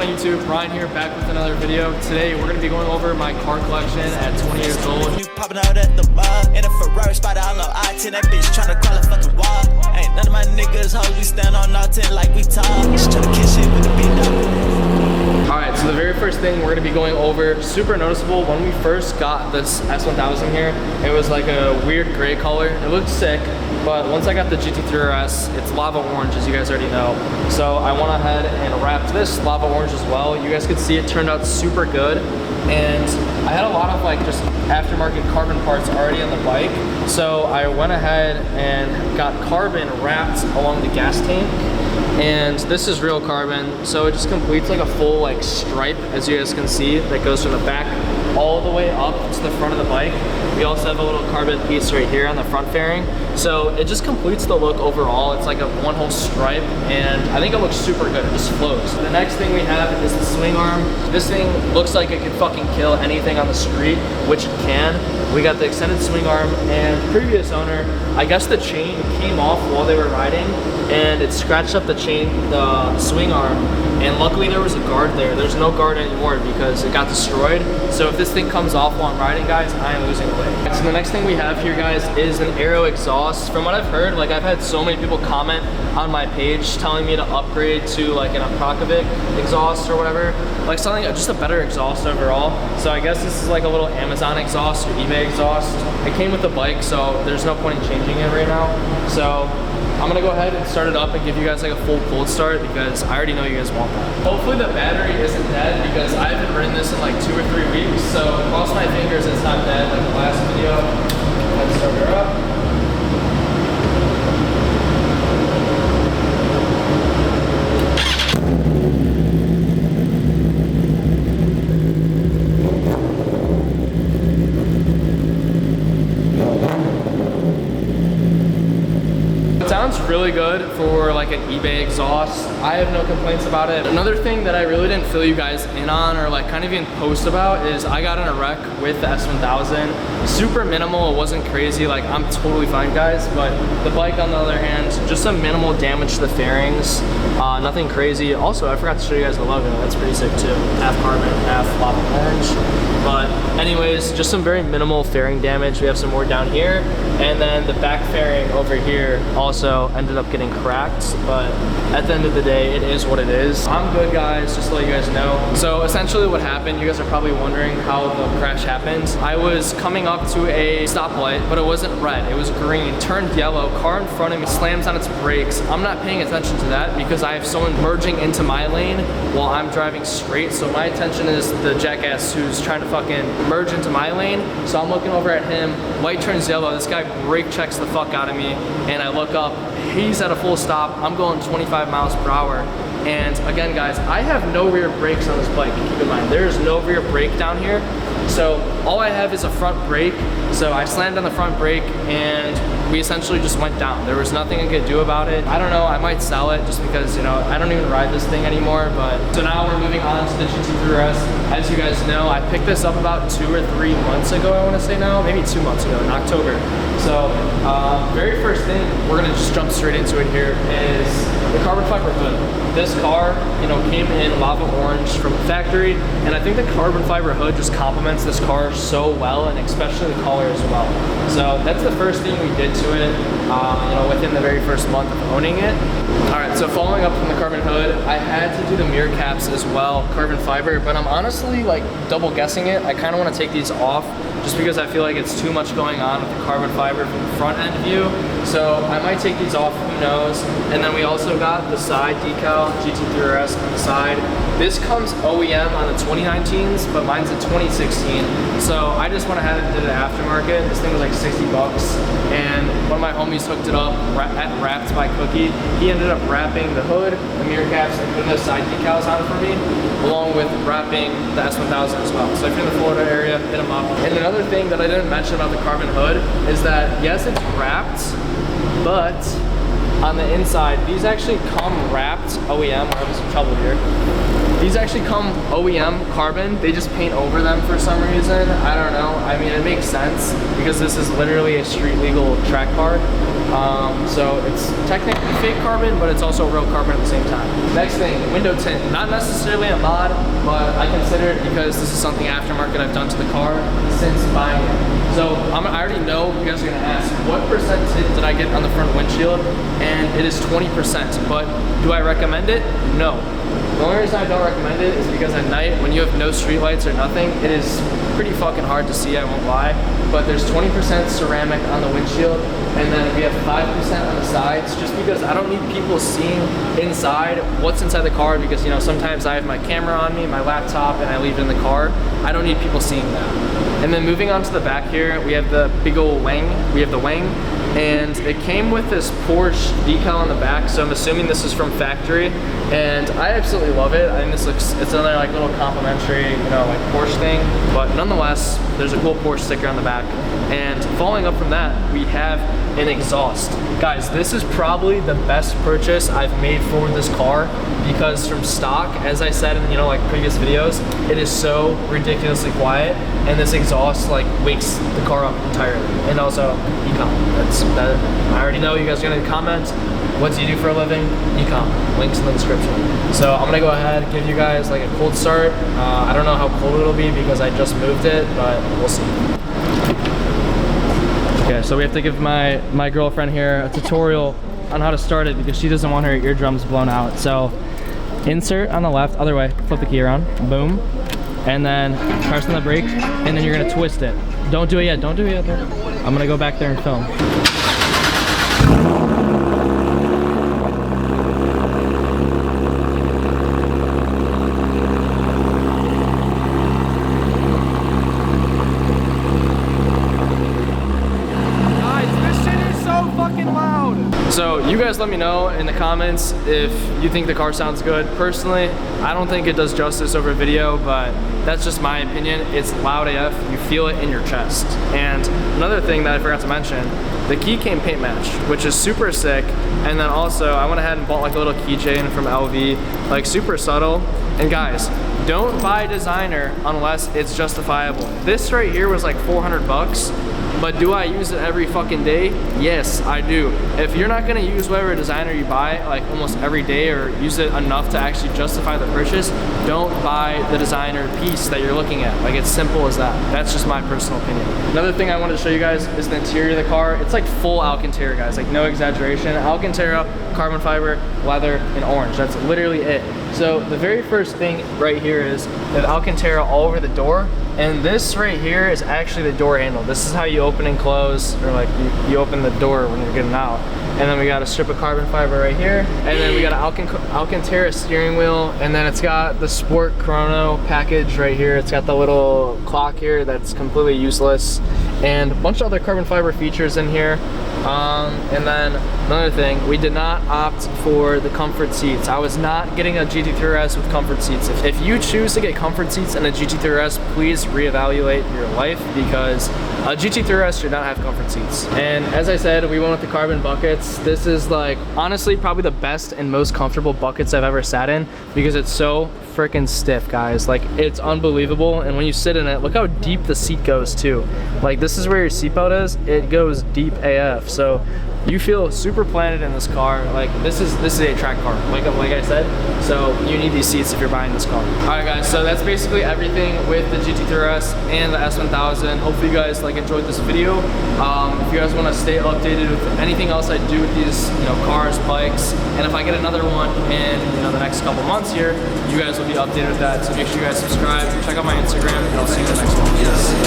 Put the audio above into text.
going on YouTube? Ryan here, back with another video. Today we're going to be going over my car collection at 20 years old. You popping out at the bar in a Ferrari spot, I don't know I-10, that bitch tryna call a fucking wall. Ain't none of my niggas hoes, we stand on all-10 like we talk. Just tryna kiss shit with the beat. Alright, so the very first thing we're going to be going over, super noticeable, when we first got this S1000 here, it was like a weird gray color. It looked sick, but once I got the GT3 RS, it's lava orange, as you guys already know. So I went ahead and wrapped this lava orange as well. You guys could see it turned out super good. And I had a lot of like just aftermarket carbon parts already on the bike. So I went ahead and got carbon wrapped along the gas tank. And this is real carbon, so it just completes like a full like stripe, as you guys can see, that goes from the back all the way up to the front of the bike. We also have a little carbon piece right here on the front fairing, so it just completes the look overall. It's like a one whole stripe, and I think it looks super good. It just flows. The next thing we have is the swing arm. This thing looks like it could fucking kill anything on the street, which it can. We got the extended swing arm, and previous owner, I guess the chain came off while they were riding, and it scratched up the chain, the swing arm, and luckily there was a guard there. There's no guard anymore because it got destroyed. So if this thing comes off while I'm riding, guys, I am losing weight. So the next thing we have here, guys, is an aero exhaust. From what I've heard, like I've had so many people comment on my page telling me to upgrade to like an Aprokovic exhaust or whatever, like something, just a better exhaust overall. So I guess this is like a little Amazon exhaust or eBay exhaust. It came with the bike, so there's no point in changing it right now. So I'm gonna go ahead and start it up and give you guys like a full cold start because I already know you guys want that. Hopefully the battery isn't dead because I haven't ridden this in like 2 or 3 weeks, so cross my fingers it's not dead like the last video. Let's start her up. Sounds really good for like an eBay exhaust. I have no complaints about it. Another thing that I really didn't fill you guys in on or like kind of even post about is I got in a wreck with the S1000. Super minimal, it wasn't crazy, like I'm totally fine, guys, but the bike on the other hand, just some minimal damage to the fairings, nothing crazy. Also, I forgot to show you guys the logo, that's pretty sick too. Half carbon, half lava orange. But anyways, just some very minimal fairing damage. We have some more down here, and then the back fairing over here also ended up getting cracked, but at the end of the day, it is what it is. I'm good, guys, just to let you guys know. So essentially what happened, you guys are probably wondering how the crash happened. I was coming up to a stoplight, but it wasn't red, it was green, turned yellow, car in front of me slams on its brakes. I'm not paying attention to that because I have someone merging into my lane while I'm driving straight, so my attention is the jackass who's trying to fucking merge into my lane. So I'm looking over at him, light turns yellow, this guy brake checks the fuck out of me, and I look up, he's at a full stop, I'm going 25 miles per hour. And again, guys, I have no rear brakes on this bike, keep in mind, there is no rear brake down here. So all I have is a front brake. So I slammed on the front brake and we essentially just went down. There was nothing I could do about it. I don't know, I might sell it just because, you know, I don't even ride this thing anymore. But so now we're moving on to the GT3RS. As you guys know, I picked this up about 2 or 3 months ago, I want to say now, maybe 2 months ago in October. So very first thing, we're gonna just jump straight into it here, is the carbon fiber hood. This car, you know, came in lava orange from the factory, and I think the carbon fiber hood just complements this car so well, and especially the color as well. So that's the first thing we did to it, you know, within the very first month of owning it. All right, so following up from the carbon hood, I had to do the mirror caps as well, carbon fiber, but I'm honestly like double guessing it. I kind of want to take these off just because I feel like it's too much going on with the carbon fiber from the front end view. So I might take these off, who knows. And then we also got the side decal, GT3RS on the side. This comes OEM on the 2019s, but mine's a 2016. So I just went ahead and did an aftermarket. This thing was like 60 bucks. And one of my homies hooked it up at Wrapped by Cookie. He ended up wrapping the hood, the mirror caps, and putting the side decals on for me, along with wrapping the S1000 as well. So if you're in the Florida area, hit them up. And another thing that I didn't mention about the carbon hood is that, yes, it's wrapped, but on the inside, these actually come wrapped OEM. We're having some trouble here. These these actually come OEM carbon. They just paint over them for some reason. I don't know. I mean, it makes sense because this is literally a street legal track car. So it's technically fake carbon, but it's also real carbon at the same time. Next thing, window tint. Not necessarily a mod, but I consider it because this is something aftermarket I've done to the car since buying it. So I already know you guys are gonna ask, what percent tint did I get on the front windshield? And it is 20%, but do I recommend it? No. The only reason I don't recommend it is because at night, when you have no street lights or nothing, it is pretty fucking hard to see, I won't lie. But there's 20% ceramic on the windshield, and then we have 5% on the sides, just because I don't need people seeing inside what's inside the car, because, you know, sometimes I have my camera on me, my laptop, and I leave it in the car. I don't need people seeing that. And then moving on to the back here, we have the big old wing. We have the wing, and it came with this Porsche decal on the back, so I'm assuming this is from factory, and I absolutely love it. I think this looks, it's another like little complimentary, you know, like Porsche thing, but nonetheless, there's a cool Porsche sticker on the back. And following up from that, we have an exhaust. Guys, this is probably the best purchase I've made for this car, because from stock, as I said in, you know, like previous videos, it is so ridiculously quiet, and this exhaust like wakes the car up entirely. And also ECOM. That I already know you guys are gonna comment, what do you do for a living? ECOM, links in the description. So I'm gonna go ahead and give you guys like a cold start. I don't know how cold it'll be because I just moved it, but we'll see. Okay, so we have to give my girlfriend here a tutorial on how to start it because she doesn't want her eardrums blown out. So insert on the left, other way, flip the key around, boom, and then press on the brake, and then you're gonna twist it. Don't do it yet, don't do it yet. I'm gonna go back there and film. So you guys let me know in the comments if you think the car sounds good. Personally, I don't think it does justice over video, but that's just my opinion. It's loud AF, you feel it in your chest. And another thing that I forgot to mention, the key came paint matched, which is super sick. And then also I went ahead and bought like a little keychain from LV, like super subtle. And guys, don't buy designer unless it's justifiable. This right here was like 400 bucks. But do I use it every fucking day? Yes, I do. If you're not gonna use whatever designer you buy like almost every day or use it enough to actually justify the purchase, don't buy the designer piece that you're looking at. Like, it's simple as that. That's just my personal opinion. Another thing I wanted to show you guys is the interior of the car. It's like full Alcantara, guys, like no exaggeration. Alcantara, carbon fiber, leather, and orange. That's literally it. So the very first thing right here is the Alcantara all over the door. And this right here is actually the door handle. This is how you open and close, or like you open the door when you're getting out. And then we got a strip of carbon fiber right here. And then we got an Alcantara steering wheel. And then it's got the Sport Chrono package right here. It's got the little clock here that's completely useless. And a bunch of other carbon fiber features in here. And then another thing, we did not opt for the comfort seats. I was not getting a GT3 RS with comfort seats. If you choose to get comfort seats in a GT3 RS, please reevaluate your life, because a GT3 RS should not have comfort seats. And as I said, we went with the carbon buckets. This is like, honestly, probably the best and most comfortable buckets I've ever sat in, because it's so freaking stiff, guys. Like, it's unbelievable. And when you sit in it, look how deep the seat goes too. Like, this is where your seatbelt is. It goes deep AF. So you feel super planted in this car. Like, this is a track car, like I said. So you need these seats if you're buying this car. All right, guys. So that's basically everything with the GT3 RS and the S1000. Hopefully you guys like enjoyed this video. If you guys want to stay updated with anything else I do with these, you know, cars, bikes, and if I get another one in, you know, the next couple months here, you guys will be updated with that. So make sure you guys subscribe, check out my Instagram, and I'll